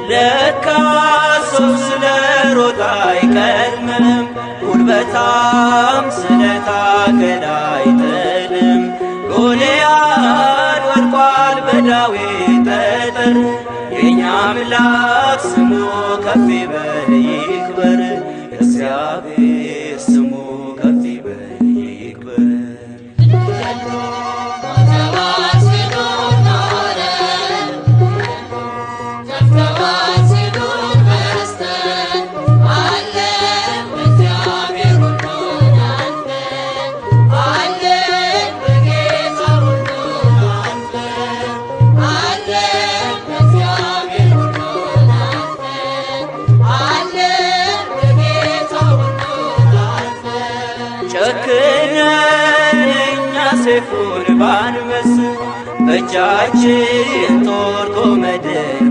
ለካ ሰው ስለሮጠ አይቀድምም፣ ጉልበታም ስለታገለ አይጥልም። ጎልያድ ወድቋል በዳዊት ጠጠር፣ የእኛ አምላክ ስሙ ከፍ ይበል ይክበር፣ እግዚአብሔር ስሙ ከፍ ይበል ይክበር። ጨክነን እኛ ሰይፉን ባንመስ፣ በእጃችን ጦር ጎመድን